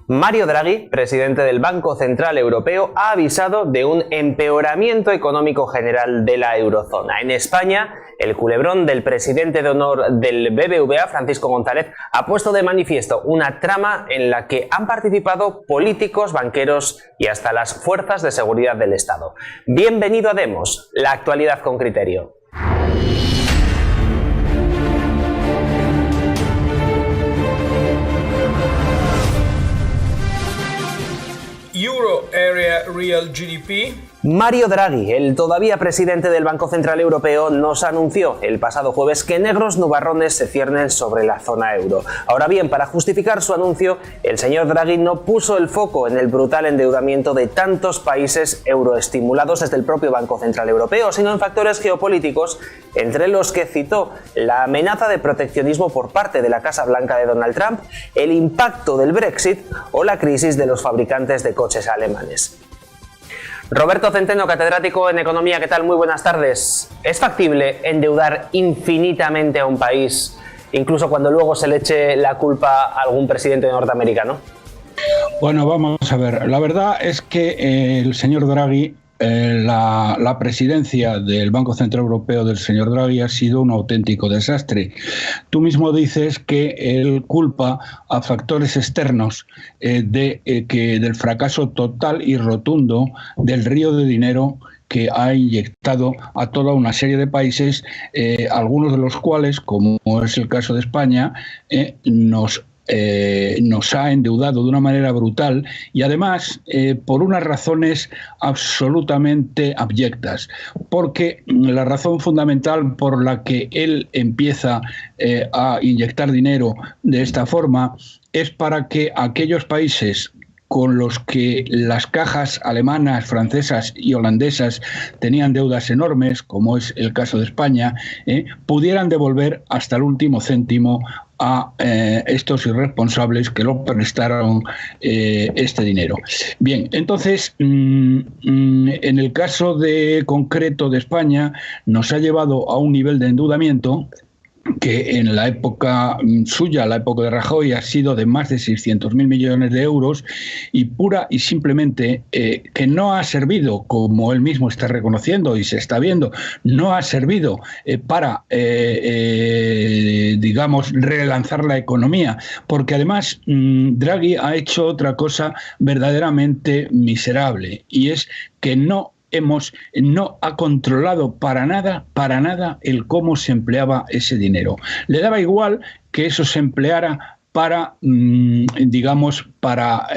Mario Draghi, presidente del Banco Central Europeo, ha avisado de un empeoramiento económico general de la eurozona. En España, el culebrón del presidente de honor del BBVA, Francisco González, ha puesto de manifiesto una trama en la que han participado políticos, banqueros y hasta las fuerzas de seguridad del Estado. Bienvenido a Demos, la actualidad con criterio. Euro Area Real GDP. Mario Draghi, el todavía presidente del Banco Central Europeo, nos anunció el pasado jueves que negros nubarrones se ciernen sobre la zona euro. Ahora bien, para justificar su anuncio, el señor Draghi no puso el foco en el brutal endeudamiento de tantos países euroestimulados desde el propio Banco Central Europeo, sino en factores geopolíticos, entre los que citó la amenaza de proteccionismo por parte de la Casa Blanca de Donald Trump, el impacto del Brexit o la crisis de los fabricantes de coches alemanes. Roberto Centeno, catedrático en Economía, ¿qué tal? Muy buenas tardes. ¿Es factible endeudar infinitamente a un país, incluso cuando luego se le eche la culpa a algún presidente norteamericano? Bueno, vamos a ver. La verdad es que el señor Draghi, la presidencia del Banco Central Europeo del señor Draghi ha sido un auténtico desastre. Tú mismo dices que él culpa a factores externos del fracaso total y rotundo del río de dinero que ha inyectado a toda una serie de países, algunos de los cuales, como es el caso de España, nos ha endeudado de una manera brutal y además por unas razones absolutamente abyectas, porque la razón fundamental por la que él empieza a inyectar dinero de esta forma es para que aquellos países con los que las cajas alemanas, francesas y holandesas tenían deudas enormes, como es el caso de España, pudieran devolver hasta el último céntimo a estos irresponsables que lo prestaron este dinero. Bien, entonces, en el caso concreto de España, nos ha llevado a un nivel de endeudamiento que en la época suya, la época de Rajoy, ha sido de más de 600.000 millones de euros y pura y simplemente que no ha servido, como él mismo está reconociendo y se está viendo, no ha servido para, digamos, relanzar la economía, porque además Draghi ha hecho otra cosa verdaderamente miserable y es que no ha controlado para nada el cómo se empleaba ese dinero. Le daba igual que eso se empleara para, digamos, para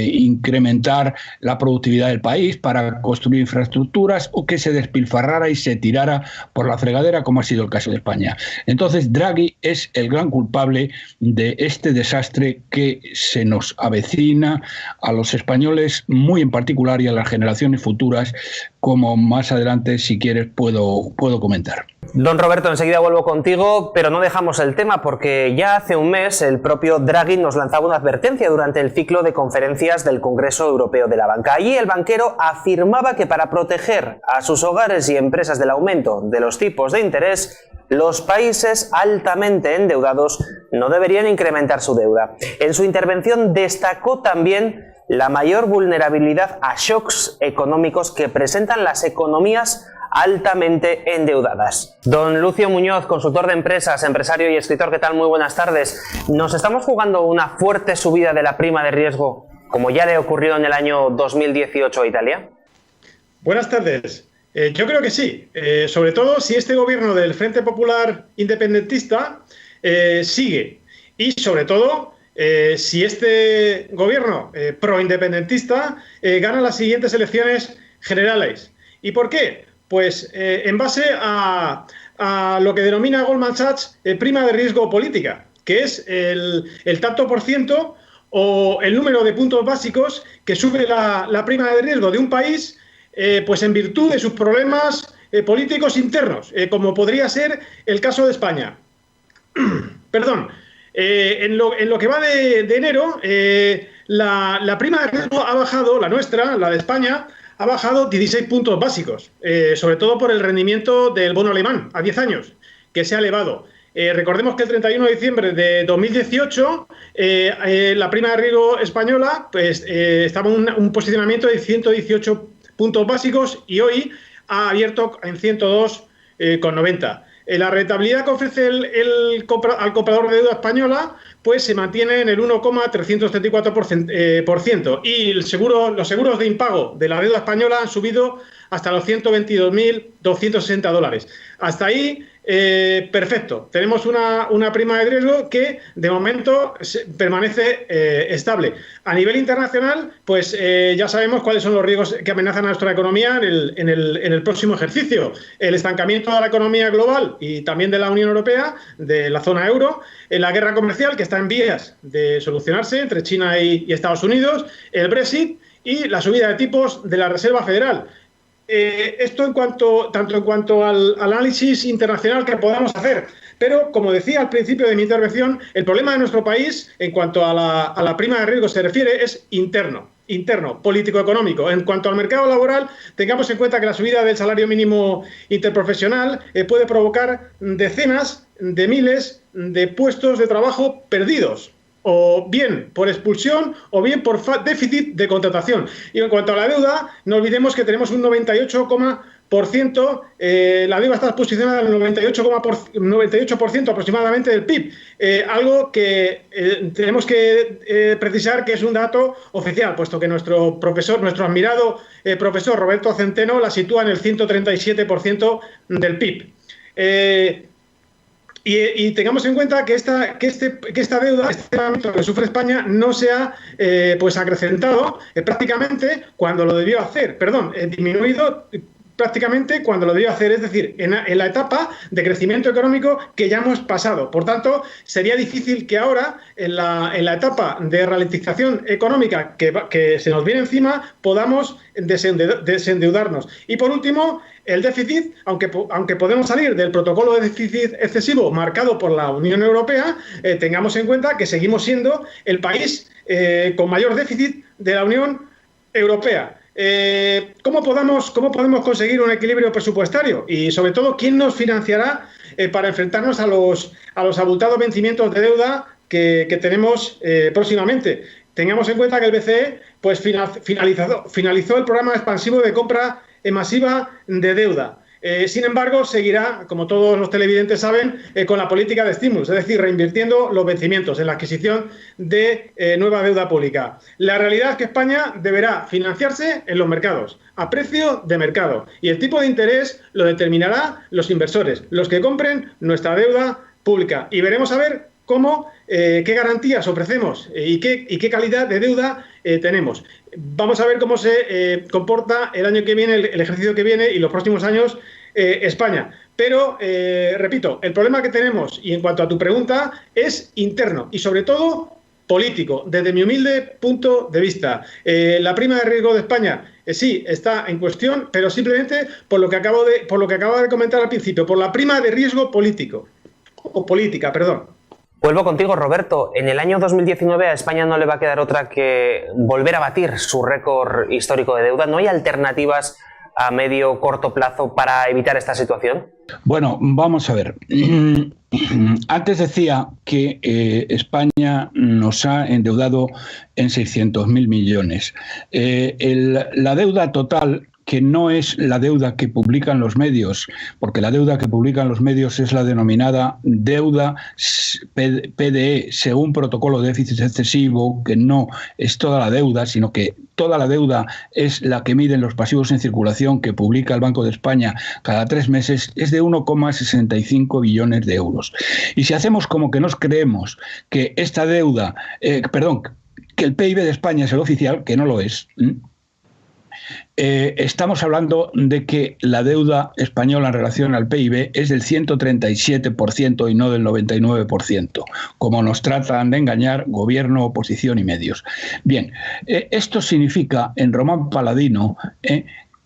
incrementar la productividad del país, para construir infraestructuras o que se despilfarrara y se tirara por la fregadera, como ha sido el caso de España. Entonces, Draghi es el gran culpable de este desastre que se nos avecina a los españoles, muy en particular, y a las generaciones futuras, como más adelante, si quieres, puedo comentar. Don Roberto, enseguida vuelvo contigo, pero no dejamos el tema porque ya hace un mes el propio Draghi nos lanzaba una advertencia durante el ciclo de conferencias del Congreso Europeo de la Banca. Allí el banquero afirmaba que para proteger a sus hogares y empresas del aumento de los tipos de interés, los países altamente endeudados no deberían incrementar su deuda. En su intervención destacó también la mayor vulnerabilidad a shocks económicos que presentan las economías altamente endeudadas. Don Lucio Muñoz, consultor de empresas, empresario y escritor, ¿qué tal? Muy buenas tardes. ¿Nos estamos jugando una fuerte subida de la prima de riesgo, como ya le ocurrió en el año 2018 a Italia? Buenas tardes. Yo creo que sí, sobre todo si este gobierno del Frente Popular Independentista sigue y sobre todo si este gobierno proindependentista gana las siguientes elecciones generales. ¿Y por qué? Pues en base a lo que denomina Goldman Sachs prima de riesgo política, que es el tanto por ciento o el número de puntos básicos que sube la prima de riesgo de un país pues en virtud de sus problemas políticos internos, como podría ser el caso de España. Perdón. En lo que va de enero, la prima de riesgo ha bajado, la nuestra, la de España, ha bajado 16 puntos básicos, sobre todo por el rendimiento del bono alemán a 10 años, que se ha elevado. Recordemos que el 31 de diciembre de 2018 la prima de riesgo española pues, estaba en un posicionamiento de 118 puntos básicos y hoy ha abierto en 102,90. La rentabilidad que ofrece al comprador de deuda española pues se mantiene en el 1,334%, y los seguros de impago de la deuda española han subido hasta los $122.260. Hasta ahí, perfecto. Tenemos una prima de riesgo que de momento permanece estable. A nivel internacional, pues ya sabemos cuáles son los riesgos que amenazan a nuestra economía en el próximo ejercicio. El estancamiento de la economía global y también de la Unión Europea, de la zona euro, la guerra comercial que está en vías de solucionarse entre China y Estados Unidos, el Brexit y la subida de tipos de la Reserva Federal. Esto tanto en cuanto al análisis internacional que podamos hacer, pero como decía al principio de mi intervención, el problema de nuestro país en cuanto a la prima de riesgo se refiere es interno, político-económico. En cuanto al mercado laboral, tengamos en cuenta que la subida del salario mínimo interprofesional puede provocar decenas de miles de puestos de trabajo perdidos, o bien por expulsión o bien por déficit de contratación. Y en cuanto a la deuda, no olvidemos que tenemos un 98%, la deuda está posicionada en el 98% aproximadamente del PIB, algo que tenemos que precisar que es un dato oficial, puesto que nuestro admirado profesor Roberto Centeno la sitúa en el 137% del PIB. Y tengamos en cuenta que esta deuda, este aumento que sufre España, no se ha pues acrecentado prácticamente cuando lo debió hacer, disminuido prácticamente cuando lo debió hacer, es decir, en la etapa de crecimiento económico que ya hemos pasado. Por tanto, sería difícil que ahora, en la etapa de ralentización económica que se nos viene encima, podamos desendeudarnos. Y por último, el déficit, aunque podemos salir del protocolo de déficit excesivo marcado por la Unión Europea, tengamos en cuenta que seguimos siendo el país con mayor déficit de la Unión Europea. ¿Cómo podemos conseguir un equilibrio presupuestario? Y sobre todo, ¿quién nos financiará para enfrentarnos a los abultados vencimientos de deuda que tenemos próximamente? Tengamos en cuenta que el BCE pues, finalizó el programa expansivo de compra masiva de deuda. Sin embargo, seguirá, como todos los televidentes saben, con la política de estímulos, es decir, reinvirtiendo los vencimientos en la adquisición de nueva deuda pública. La realidad es que España deberá financiarse en los mercados, a precio de mercado, y el tipo de interés lo determinará los inversores, los que compren nuestra deuda pública. Y veremos a ver qué garantías ofrecemos y qué calidad de deuda tenemos. Vamos a ver cómo se comporta el año que viene, el ejercicio que viene y los próximos años España. Pero, repito, el problema que tenemos, y en cuanto a tu pregunta, es interno y sobre todo político, desde mi humilde punto de vista. La prima de riesgo de España sí está en cuestión, pero simplemente por lo que acabo de comentar al principio, por la prima de riesgo política. Vuelvo contigo, Roberto. En el año 2019 a España no le va a quedar otra que volver a batir su récord histórico de deuda. ¿No hay alternativas a medio o corto plazo para evitar esta situación? Bueno, vamos a ver. Antes decía que España nos ha endeudado en 600.000 millones. La deuda total, que no es la deuda que publican los medios, porque la deuda que publican los medios es la denominada deuda PDE, según protocolo de déficit excesivo, que no es toda la deuda, sino que toda la deuda es la que miden los pasivos en circulación que publica el Banco de España cada 3 meses, es de 1,65 billones de euros. Y si hacemos como que nos creemos que esta deuda, que el PIB de España es el oficial, que no lo es, estamos hablando de que la deuda española en relación al PIB es del 137% y no del 99%, como nos tratan de engañar gobierno, oposición y medios. Bien, esto significa, en Román Paladino,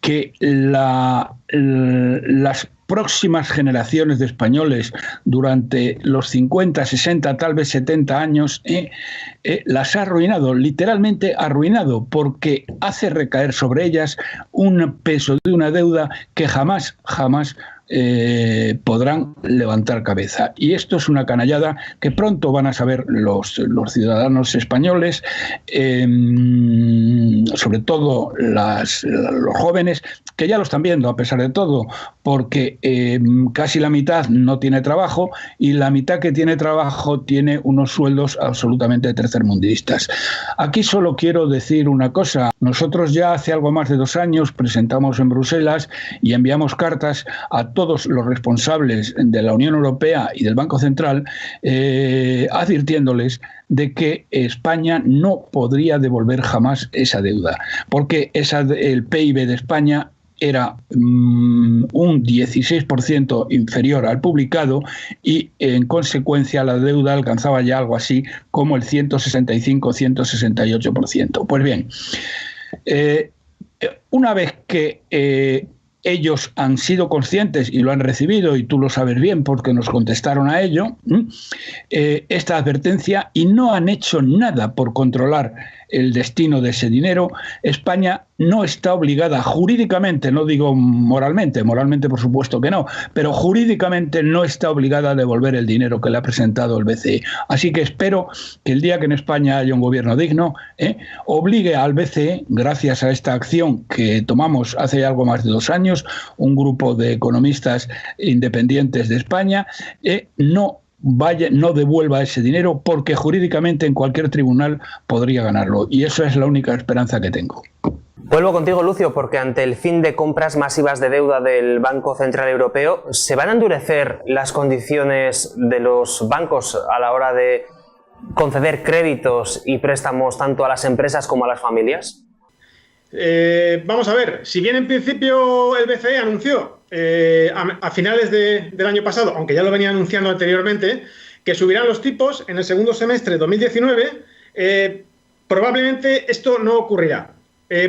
que las próximas generaciones de españoles durante los 50, 60, tal vez 70 años, las ha arruinado, literalmente arruinado, porque hace recaer sobre ellas un peso de una deuda que jamás podrán levantar cabeza. Y esto es una canallada que pronto van a saber los ciudadanos españoles, sobre todo los jóvenes, que ya lo están viendo a pesar de todo, porque casi la mitad no tiene trabajo y la mitad que tiene trabajo tiene unos sueldos absolutamente tercermundistas. Aquí solo quiero decir una cosa. Nosotros ya hace algo más de 2 años presentamos en Bruselas y enviamos cartas a todos los responsables de la Unión Europea y del Banco Central advirtiéndoles de que España no podría devolver jamás esa deuda, porque el PIB de España era un 16% inferior al publicado y en consecuencia la deuda alcanzaba ya algo así como el 165-168%. Pues bien, una vez que ellos han sido conscientes y lo han recibido, y tú lo sabes bien porque nos contestaron a ello, esta advertencia, y no han hecho nada por controlar el destino de ese dinero, España no está obligada jurídicamente, no digo moralmente por supuesto que no, pero jurídicamente no está obligada a devolver el dinero que le ha presentado el BCE. Así que espero que el día que en España haya un gobierno digno, obligue al BCE, gracias a esta acción que tomamos hace algo más de 2 años, un grupo de economistas independientes de España, no devuelva ese dinero, porque jurídicamente en cualquier tribunal podría ganarlo, y eso es la única esperanza que tengo. Vuelvo contigo, Lucio, porque ante el fin de compras masivas de deuda del Banco Central Europeo, ¿se van a endurecer las condiciones de los bancos a la hora de conceder créditos y préstamos tanto a las empresas como a las familias? Vamos a ver, si bien en principio el BCE anunció a finales del año pasado, aunque ya lo venía anunciando anteriormente, que subirán los tipos en el segundo semestre de 2019, probablemente esto no ocurrirá.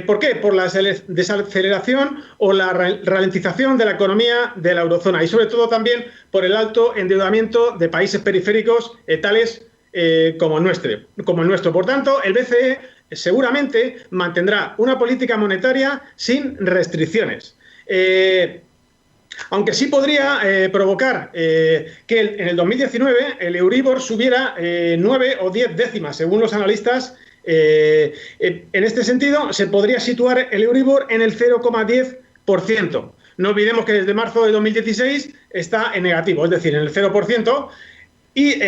¿Por qué? Por la desaceleración o la ralentización de la economía de la eurozona, y sobre todo también por el alto endeudamiento de países periféricos tales como el nuestro. Por tanto, el BCE seguramente mantendrá una política monetaria sin restricciones. Aunque sí podría provocar que en el 2019 el Euribor subiera 9 o 10 décimas, según los analistas. En este sentido, se podría situar el Euribor en el 0,10%. No olvidemos que desde marzo de 2016 está en negativo, es decir, en el 0%. ¿Y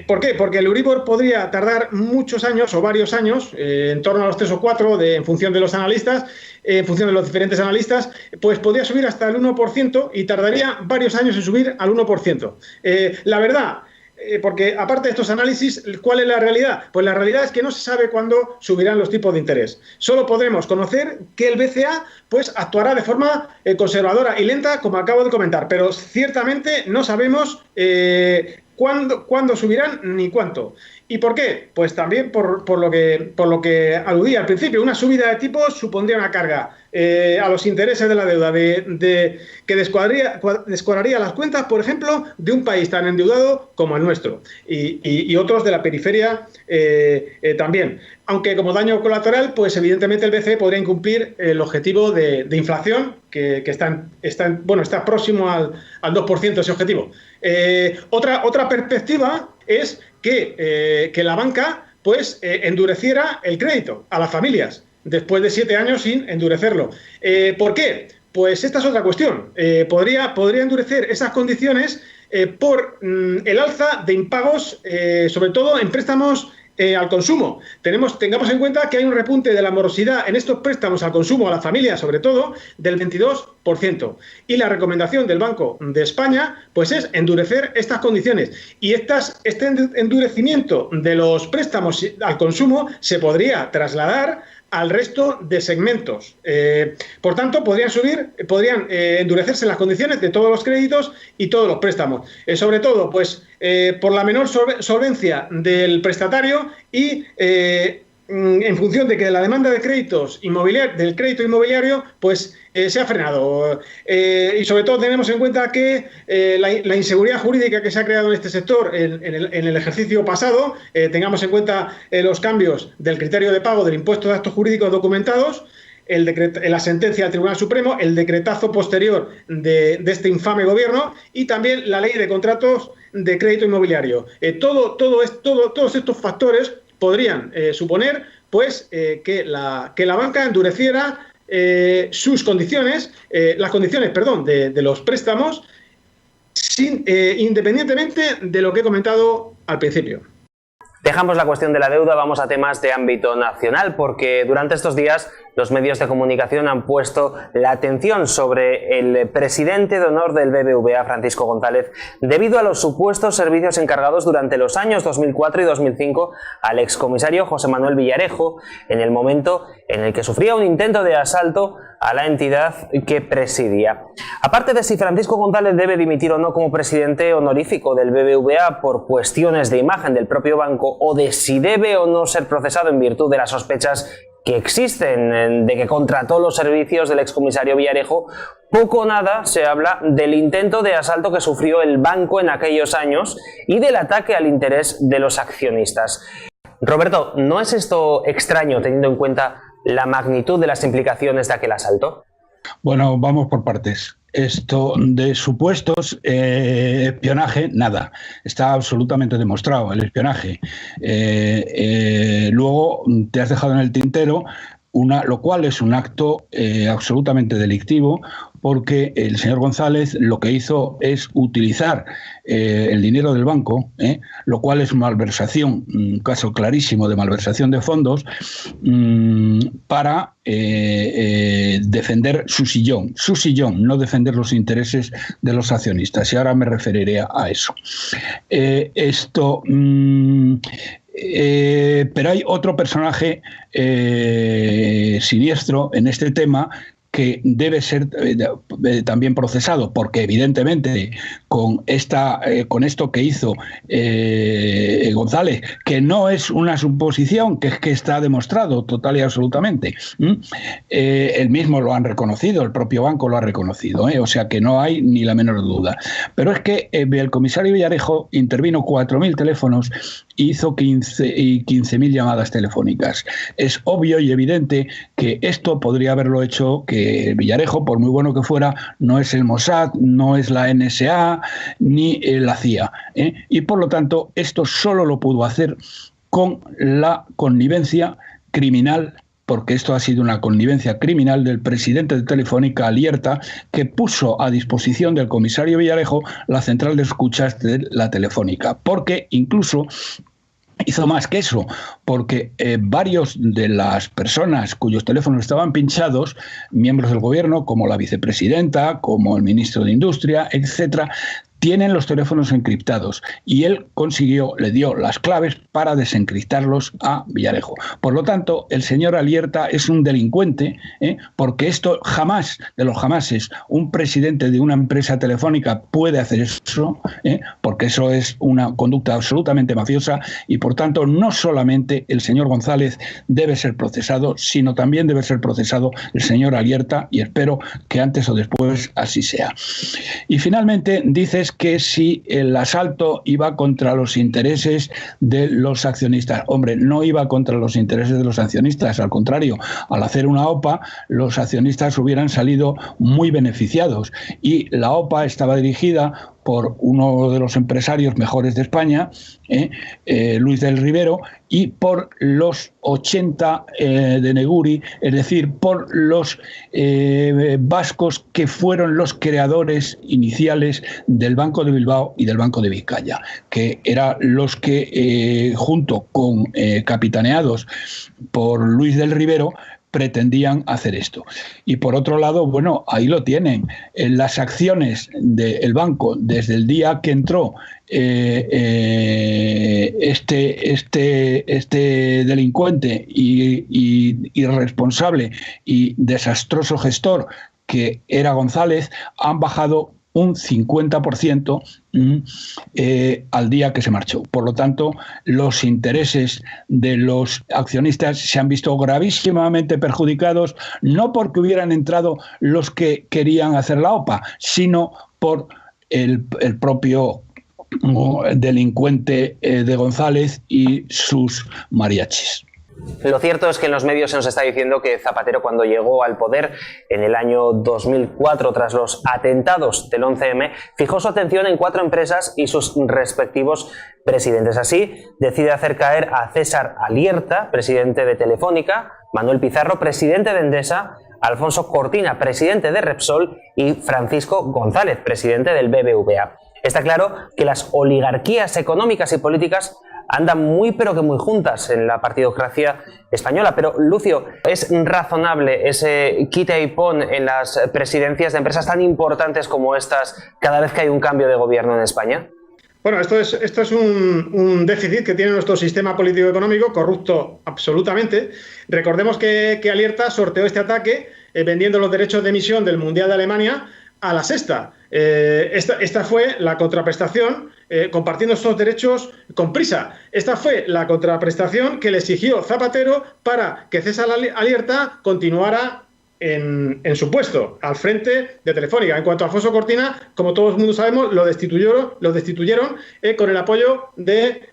por qué? Porque el Euribor podría tardar muchos años o varios años, en torno a los 3 o 4, en función de los analistas, en función de los diferentes analistas, pues podría subir hasta el 1% y tardaría varios años en subir al 1%. La verdad, porque aparte de estos análisis, ¿cuál es la realidad? Pues la realidad es que no se sabe cuándo subirán los tipos de interés. Solo podremos conocer que el BCE pues actuará de forma conservadora y lenta, como acabo de comentar, pero ciertamente no sabemos cuándo subirán ni cuánto. ¿Y por qué? Pues también por lo que aludía al principio. Una subida de tipos supondría una carga a los intereses de la deuda que descuadraría las cuentas, por ejemplo, de un país tan endeudado como el nuestro y otros de la periferia también. Aunque como daño colateral, pues evidentemente el BCE podría incumplir el objetivo de inflación que está próximo al 2% ese objetivo. Otra perspectiva es que la banca pues endureciera el crédito a las familias después de 7 años sin endurecerlo. ¿Por qué? Pues esta es otra cuestión. Podría endurecer esas condiciones por el alza de impagos, sobre todo en préstamos al consumo. Tengamos en cuenta que hay un repunte de la morosidad en estos préstamos al consumo, a las familias sobre todo, del 22%. Y la recomendación del Banco de España pues es endurecer estas condiciones. Y este endurecimiento de los préstamos al consumo se podría trasladar al resto de segmentos. Por tanto, podrían endurecerse las condiciones de todos los créditos y todos los préstamos. Sobre todo, pues, por la menor solvencia del prestatario y en función de que la demanda de del crédito inmobiliario pues se ha frenado. Y sobre todo tenemos en cuenta que la inseguridad jurídica que se ha creado en este sector en el ejercicio pasado, tengamos en cuenta los cambios del criterio de pago del impuesto de actos jurídicos documentados, la sentencia del Tribunal Supremo, el decretazo posterior de este infame gobierno y también la ley de contratos de crédito inmobiliario. Todos estos factores podrían suponer pues, que la banca endureciera sus condiciones, las condiciones, de los préstamos, independientemente de lo que he comentado al principio. Dejamos la cuestión de la deuda, vamos a temas de ámbito nacional, porque durante estos días los medios de comunicación han puesto la atención sobre el presidente de honor del BBVA, Francisco González, debido a los supuestos servicios encargados durante los años 2004 y 2005 al excomisario José Manuel Villarejo, en el momento en el que sufría un intento de asalto a la entidad que presidía. Aparte de si Francisco González debe dimitir o no como presidente honorífico del BBVA por cuestiones de imagen del propio banco, o de si debe o no ser procesado en virtud de las sospechas que existen de que contrató los servicios del excomisario Villarejo, poco o nada se habla del intento de asalto que sufrió el banco en aquellos años y del ataque al interés de los accionistas. Roberto, ¿no es esto extraño teniendo en cuenta la magnitud de las implicaciones de aquel asalto? Bueno, vamos por partes. Esto de supuestos espionaje, nada. Está absolutamente demostrado el espionaje. Luego te has dejado en el tintero lo cual es un acto absolutamente delictivo, porque el señor González lo que hizo es utilizar el dinero del banco, lo cual es malversación, un caso clarísimo de malversación de fondos, para defender su sillón, no defender los intereses de los accionistas. Y ahora me referiré a eso. Pero hay otro personaje siniestro en este tema que debe ser también procesado, porque evidentemente con esto que hizo González, que no es una suposición, que es que está demostrado total y absolutamente, él mismo lo han reconocido, el propio banco lo ha reconocido, o sea que no hay ni la menor duda. Pero es que el comisario Villarejo intervino 4.000 teléfonos, hizo 15.000 llamadas telefónicas. Es obvio y evidente que esto podría haberlo hecho, que Villarejo, por muy bueno que fuera, no es el Mossad, no es la NSA, ni la CIA. Y por lo tanto, esto solo lo pudo hacer con la connivencia criminal, porque esto ha sido una connivencia criminal del presidente de Telefónica, Alierta, que puso a disposición del comisario Villarejo la central de escuchas de la Telefónica, porque incluso hizo más que eso, porque varios de las personas cuyos teléfonos estaban pinchados, miembros del gobierno, como la vicepresidenta, como el ministro de Industria, etcétera, tienen los teléfonos encriptados, y él le dio las claves para desencriptarlos a Villarejo. Por lo tanto, el señor Alierta es un delincuente, porque esto jamás, de los jamases, un presidente de una empresa telefónica puede hacer eso, porque eso es una conducta absolutamente mafiosa, y por tanto no solamente el señor González debe ser procesado, sino también debe ser procesado el señor Alierta, y espero que antes o después así sea. Y finalmente dices que si el asalto iba contra los intereses de los accionistas. Hombre, no iba contra los intereses de los accionistas, al contrario, al hacer una OPA, los accionistas hubieran salido muy beneficiados, y la OPA estaba dirigida por uno de los empresarios mejores de España, Luis del Rivero, y por los 80 de Neguri, es decir, por los vascos que fueron los creadores iniciales del Banco de Bilbao y del Banco de Vizcaya, que eran los que, junto con capitaneados por Luis del Rivero, pretendían hacer esto. Y por otro lado, bueno, ahí lo tienen. Las acciones del banco, desde el día que entró este delincuente y irresponsable y desastroso gestor que era González, han bajado un 50% al día que se marchó. Por lo tanto, los intereses de los accionistas se han visto gravísimamente perjudicados, no porque hubieran entrado los que querían hacer la OPA, sino por el propio delincuente de González y sus mariachis. Lo cierto es que en los medios se nos está diciendo que Zapatero, cuando llegó al poder en el año 2004 tras los atentados del 11M, fijó su atención en 4 empresas y sus respectivos presidentes. Así, decide hacer caer a César Alierta, presidente de Telefónica, Manuel Pizarro, presidente de Endesa, Alfonso Cortina, presidente de Repsol, y Francisco González, presidente del BBVA. Está claro que las oligarquías económicas y políticas andan muy pero que muy juntas en la partidocracia española. Pero, Lucio, ¿es razonable ese quita y pon en las presidencias de empresas tan importantes como estas cada vez que hay un cambio de gobierno en España? Bueno, esto es un déficit que tiene nuestro sistema político-económico, corrupto absolutamente. Recordemos que Alierta sorteó este ataque vendiendo los derechos de emisión del Mundial de Alemania a La Sexta. Esta fue la contraprestación, compartiendo estos derechos con Prisa. Esta fue la contraprestación que le exigió Zapatero para que César Alierta continuara en su puesto, al frente de Telefónica. En cuanto a Alfonso Cortina, como todo el mundo sabemos, lo destituyeron con el apoyo de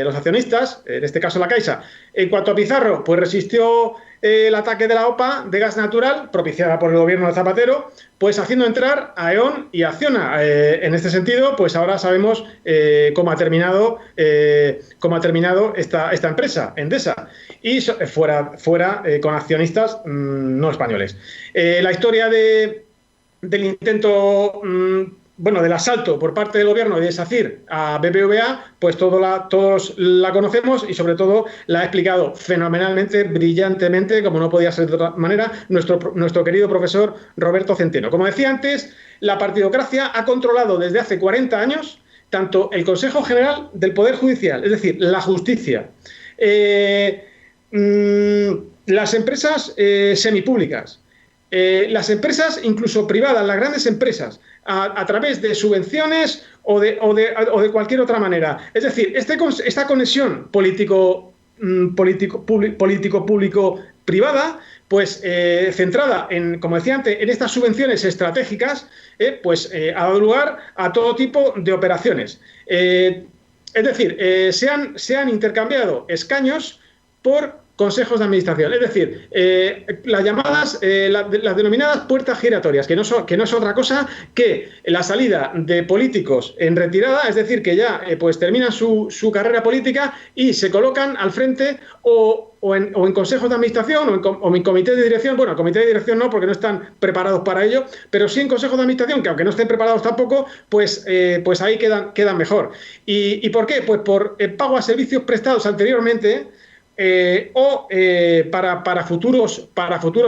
los accionistas, en este caso la Caixa. En cuanto a Pizarro, pues resistió el ataque de la OPA de gas natural, propiciada por el gobierno de Zapatero, pues haciendo entrar a E.ON y a Acciona. En este sentido, pues ahora sabemos cómo ha terminado esta empresa, Endesa, y fuera con accionistas no españoles. La historia del intento del asalto por parte del gobierno de SACIR a BBVA, pues todos la conocemos y sobre todo la ha explicado fenomenalmente, brillantemente, como no podía ser de otra manera, nuestro querido profesor Roberto Centeno. Como decía antes, la partidocracia ha controlado desde hace 40 años tanto el Consejo General del Poder Judicial, es decir, la justicia, las empresas semipúblicas, las empresas incluso privadas, las grandes empresas, a través de subvenciones o de cualquier otra manera. Es decir, esta conexión político-público-privada, pues centrada en, como decía antes, en estas subvenciones estratégicas, ha dado lugar a todo tipo de operaciones. Es decir, se han intercambiado escaños por consejos de administración, es decir, las denominadas puertas giratorias, que no es otra cosa que la salida de políticos en retirada, es decir, que ya terminan su carrera política y se colocan al frente o en consejos de administración o en comité de dirección. Bueno, comité de dirección no, porque no están preparados para ello, pero sí en consejos de administración, que aunque no estén preparados tampoco, pues ahí quedan mejor. ¿Y por qué? Pues por pago a servicios prestados anteriormente, para futuros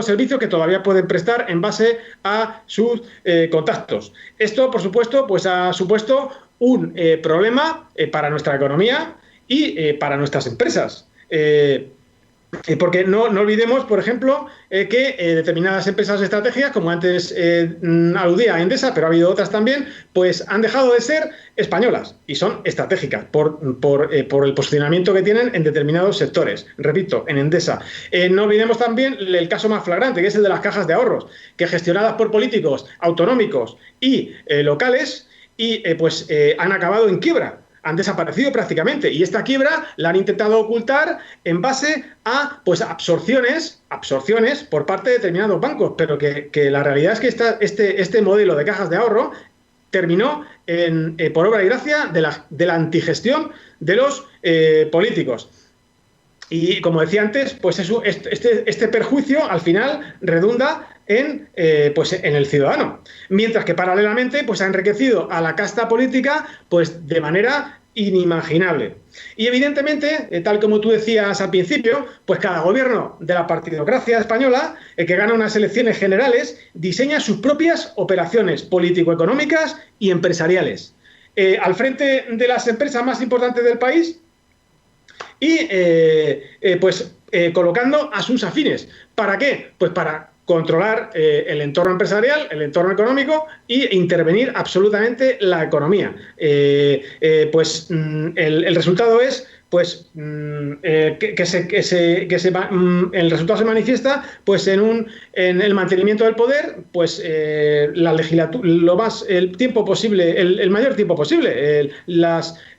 servicios que todavía pueden prestar en base a sus contactos. Esto, por supuesto, pues ha supuesto un problema para nuestra economía y para nuestras empresas. Porque no olvidemos, por ejemplo, que determinadas empresas estratégicas, como antes aludía a Endesa, pero ha habido otras también, pues han dejado de ser españolas y son estratégicas por el posicionamiento que tienen en determinados sectores. Repito, en Endesa. No olvidemos también el caso más flagrante, que es el de las cajas de ahorros, que gestionadas por políticos autonómicos y locales, han acabado en quiebra. Han desaparecido prácticamente, y esta quiebra la han intentado ocultar en base a absorciones por parte de determinados bancos, pero que la realidad es que este modelo de cajas de ahorro terminó por obra y gracia de la antigestión de los políticos. Y como decía antes, pues este perjuicio al final redunda en el ciudadano, mientras que paralelamente ha enriquecido a la casta política de manera inimaginable. Y evidentemente, tal como tú decías al principio, pues cada gobierno de la partidocracia española, que gana unas elecciones generales, diseña sus propias operaciones político-económicas y empresariales al frente de las empresas más importantes del país y colocando a sus afines. ¿Para qué? Pues para controlar el entorno empresarial, el entorno económico e intervenir absolutamente la economía. El resultado es pues el resultado se manifiesta pues en el mantenimiento del poder, pues la legislatura, el tiempo posible, el mayor tiempo posible.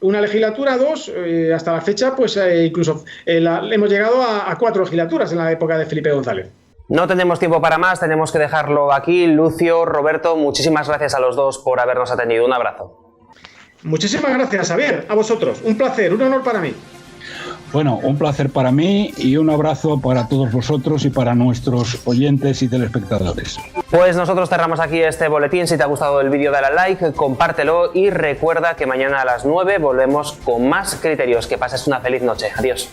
Una legislatura, 2, hasta la fecha, pues incluso hemos llegado a 4 legislaturas en la época de Felipe González. No tenemos tiempo para más, tenemos que dejarlo aquí. Lucio, Roberto, muchísimas gracias a los dos por habernos atendido. Un abrazo. Muchísimas gracias, Javier, a vosotros. Un placer, un honor para mí. Bueno, un placer para mí y un abrazo para todos vosotros y para nuestros oyentes y telespectadores. Pues nosotros cerramos aquí este boletín. Si te ha gustado el vídeo, dale a like, compártelo y recuerda que mañana a las 9 volvemos con más criterios. Que pases una feliz noche. Adiós.